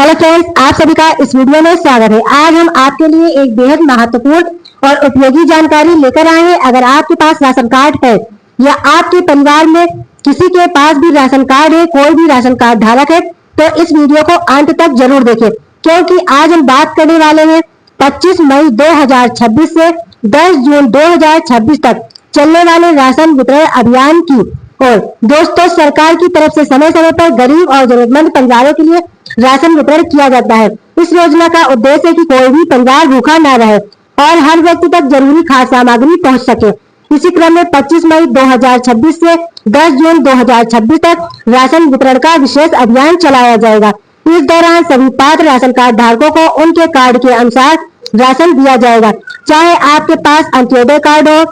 Hello friends, आप सभी का इस वीडियो में स्वागत है। आज हम आपके लिए एक बेहद महत्वपूर्ण और उपयोगी जानकारी लेकर आए हैं। अगर आपके पास राशन कार्ड है या आपके परिवार में किसी के पास भी राशन कार्ड है, कोई भी राशन कार्ड धारक है, तो इस वीडियो को अंत तक जरूर देखें, क्योंकि आज हम बात करने वाले हैं 25 मई 2026 से 10 जून 2026 तक चलने वाले राशन वितरण अभियान की। और दोस्तों, सरकार की तरफ से समय समय पर गरीब और जरूरतमंद परिवारों के लिए राशन वितरण किया जाता है। इस योजना का उद्देश्य है कि कोई भी परिवार भूखा न रहे और हर व्यक्ति तक जरूरी खाद्य सामग्री पहुंच सके। इसी क्रम में 25 मई 2026 से 10 जून 2026 तक राशन वितरण का विशेष अभियान चलाया जाएगा। इस दौरान सभी पात्र राशन कार्ड धारकों को उनके कार्ड के अनुसार राशन दिया जाएगा, चाहे आपके पास अंत्योदय कार्ड हो,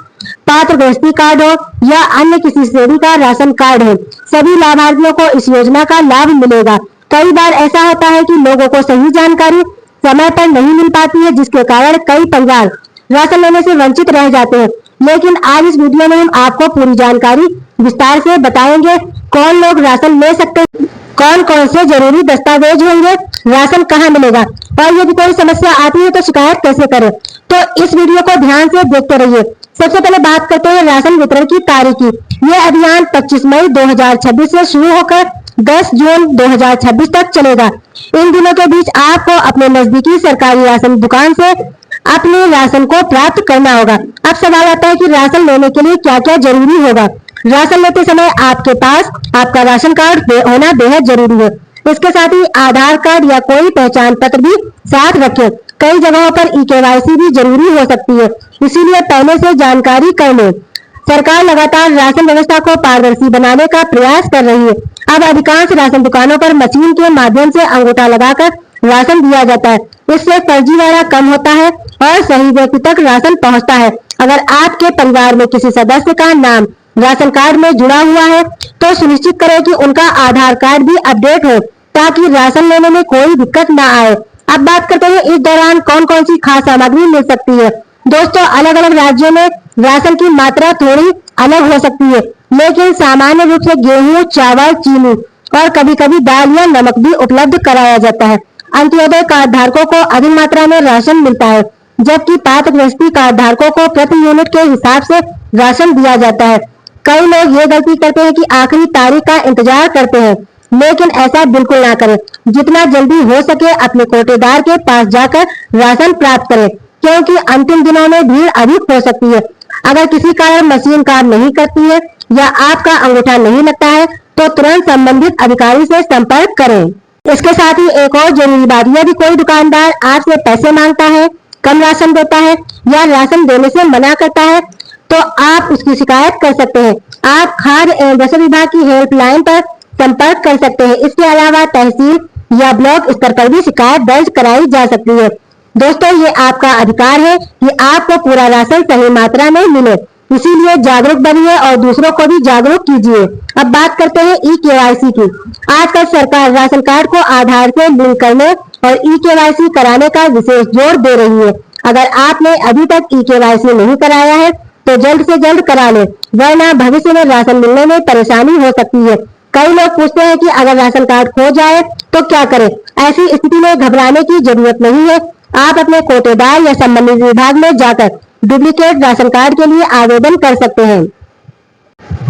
पात्र गृहस्थी कार्ड हो या अन्य किसी श्रेणी का राशन कार्ड है। सभी लाभार्थियों को इस योजना का लाभ मिलेगा। कई बार ऐसा होता है कि लोगों को सही जानकारी समय पर नहीं मिल पाती है, जिसके कारण कई परिवार राशन लेने से वंचित रह जाते हैं। लेकिन आज इस वीडियो में हम आपको पूरी जानकारी विस्तार से बताएंगे। कौन लोग राशन ले सकते हैं, कौन कौन से जरूरी दस्तावेज होंगे, राशन कहाँ मिलेगा और यदि कोई समस्या आती है तो शिकायत कैसे करें। तो इस वीडियो को ध्यान से देखते रहिए। सबसे पहले बात करते हैं राशन वितरण की तारीख की। यह अभियान 25 मई 2026 से शुरू होकर 10 जून 2026 तक चलेगा। इन दिनों के बीच आपको अपने नजदीकी सरकारी राशन दुकान से अपने राशन को प्राप्त करना होगा। अब सवाल आता है कि राशन लेने के लिए क्या क्या जरूरी होगा। राशन लेते समय आपके पास आपका राशन कार्ड होना बेहद जरूरी है। इसके साथ ही आधार कार्ड या कोई पहचान पत्र भी साथ रखें। कई जगहों पर ई-केवाईसी भी जरूरी हो सकती है, इसीलिए पहले से जानकारी कर लें। सरकार लगातार राशन व्यवस्था को पारदर्शी बनाने का प्रयास कर रही है। अब अधिकांश राशन दुकानों पर मशीन के माध्यम से अंगूठा लगाकर राशन दिया जाता है। इससे फर्जीवाड़ा कम होता है और सही व्यक्ति तक राशन पहुंचता है। अगर आपके परिवार में किसी सदस्य का नाम राशन कार्ड में जुड़ा हुआ है तो सुनिश्चित करें कि उनका आधार कार्ड भी अपडेट हो, ताकि राशन लेने में कोई दिक्कत न आए। अब बात करते हैं इस दौरान कौन कौन सी खाद्य सामग्री मिल सकती है। दोस्तों, अलग अलग राज्यों में राशन की मात्रा थोड़ी अलग हो सकती है, लेकिन सामान्य रूप से गेहूं, चावल, चीनी और कभी कभी दाल या नमक भी उपलब्ध कराया जाता है। अंत्योदय कार्ड धारकों को अधिक मात्रा में राशन मिलता है, जबकि पात्र गृहस्थी कार्ड धारकों को प्रति यूनिट के हिसाब से राशन दिया जाता है। कई लोग ये गलती करते हैं कि आखिरी तारीख का इंतजार करते हैं, लेकिन ऐसा बिल्कुल ना करें। जितना जल्दी हो सके अपने कोटेदार के पास जाकर राशन प्राप्त करें, क्योंकि अंतिम दिनों में भीड़ अधिक हो सकती है। अगर किसी कारण मशीन काम नहीं करती है या आपका अंगूठा नहीं लगता है तो तुरंत संबंधित अधिकारी से संपर्क करें। इसके साथ ही एक और जरूरी बात, यदि कोई दुकानदार आपसे पैसे मांगता है, कम राशन देता है या राशन देने से मना करता है तो आप उसकी शिकायत कर सकते हैं। आप खाद्य एवं रसद विभाग की हेल्पलाइन पर संपर्क कर सकते हैं। इसके अलावा तहसील या ब्लॉक स्तर पर भी शिकायत दर्ज कराई जा सकती है। दोस्तों, ये आपका अधिकार है कि आपको पूरा राशन सही मात्रा में मिले, इसीलिए जागरूक बनिए और दूसरों को भी जागरूक कीजिए। अब बात करते हैं ई-केवाईसी की। आजकल सरकार राशन कार्ड को आधार से लिंक करने और ई-केवाईसी कराने का विशेष जोर दे रही है। अगर आपने अभी तक ई-केवाईसी नहीं कराया है तो जल्द से जल्द करा ले, वरना भविष्य में राशन मिलने में परेशानी हो सकती है। कई लोग पूछते हैं कि अगर राशन कार्ड खो जाए तो क्या करें। ऐसी स्थिति में घबराने की जरूरत नहीं है। आप अपने कोटेदार या संबंधित विभाग में जाकर डुप्लीकेट राशन कार्ड के लिए आवेदन कर सकते हैं।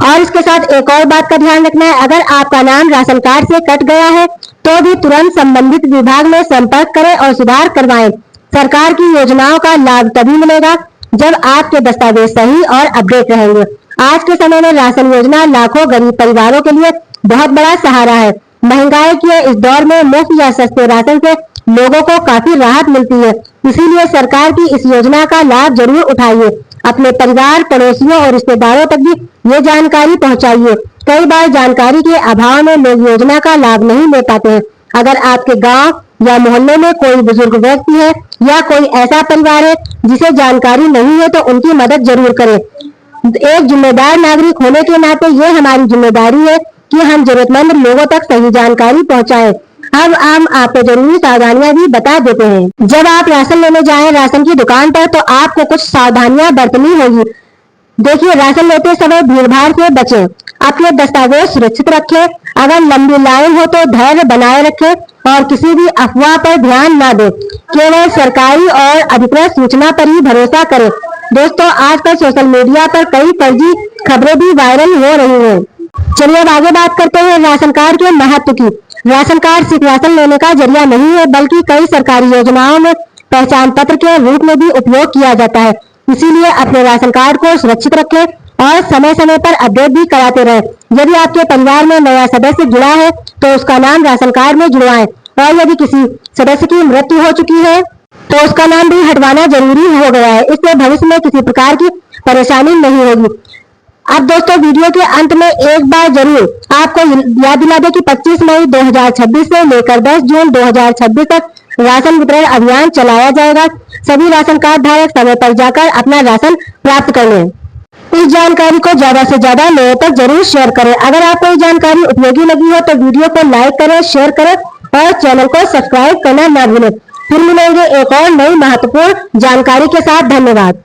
और इसके साथ एक और बात का ध्यान रखना है, अगर आपका नाम राशन कार्ड से कट गया है तो भी तुरंत संबंधित विभाग में संपर्क करें और सुधार करवाएं। सरकार की योजनाओं का लाभ तभी मिलेगा जब आपके दस्तावेज सही और अपडेट रहेंगे। आज के समय में राशन योजना लाखों गरीब परिवारों के लिए बहुत बड़ा सहारा है। महंगाई के इस दौर में मुफ्त या सस्ते राशन से लोगों को काफी राहत मिलती है, इसीलिए सरकार की इस योजना का लाभ जरूर उठाइए। अपने परिवार, पड़ोसियों और रिश्तेदारों तक भी ये जानकारी पहुंचाइए। कई बार जानकारी के अभाव में लोग योजना का लाभ नहीं ले पाते हैं। अगर आपके गांव या मोहल्ले में कोई बुजुर्ग व्यक्ति है या कोई ऐसा परिवार है जिसे जानकारी नहीं है तो उनकी मदद जरूर करें। एक जिम्मेदार नागरिक होने के नाते ये हमारी जिम्मेदारी है कि हम जरूरतमंद लोगों तक सही जानकारी पहुंचाएं। अब हम आपको जरूरी सावधानियां भी बता देते हैं। जब आप राशन लेने जाएं राशन की दुकान पर तो आपको कुछ सावधानियां बरतनी होगी। देखिए, राशन लेते समय भीड़ भाड़ से बचें, अपने दस्तावेज सुरक्षित रखें, अगर लंबी लाइन हो तो धैर्य बनाए रखें और किसी भी अफवाह पर ध्यान न दें। केवल सरकारी और अधिकृत सूचना पर ही भरोसा करें। दोस्तों, आजकल सोशल मीडिया पर कई फर्जी खबरें भी वायरल हो रही हैं। चलिए अब आगे बात करते हैं राशन कार्ड के महत्व की। राशन कार्ड सिर्फ राशन लेने का जरिया नहीं है, बल्कि कई सरकारी योजनाओं में पहचान पत्र के रूप में भी उपयोग किया जाता है। इसीलिए अपने राशन कार्ड को सुरक्षित रखें और समय समय पर अपडेट भी कराते रहें। यदि आपके परिवार में नया सदस्य जुड़ा है तो उसका नाम राशन कार्ड में जुड़वाएं, और यदि किसी सदस्य की मृत्यु हो चुकी है तो उसका नाम भी हटवाना जरूरी हो गया है। इससे भविष्य में किसी प्रकार की परेशानी नहीं होगी। अब दोस्तों, वीडियो के अंत में एक बार जरूर आपको याद दिला दें कि 25 मई 2026 से लेकर 10 जून 2026 तक राशन वितरण अभियान चलाया जाएगा। सभी राशन कार्ड धारक समय पर जाकर अपना राशन प्राप्त कर लें। इस जानकारी को ज्यादा से ज्यादा लोगों तक जरूर शेयर करें। अगर आपको ये जानकारी उपयोगी लगी हो तो वीडियो को लाइक करें, शेयर करें और चैनल को सब्सक्राइब करना न भूलें। फिर मिलेंगे एक और नई महत्वपूर्ण जानकारी के साथ। धन्यवाद।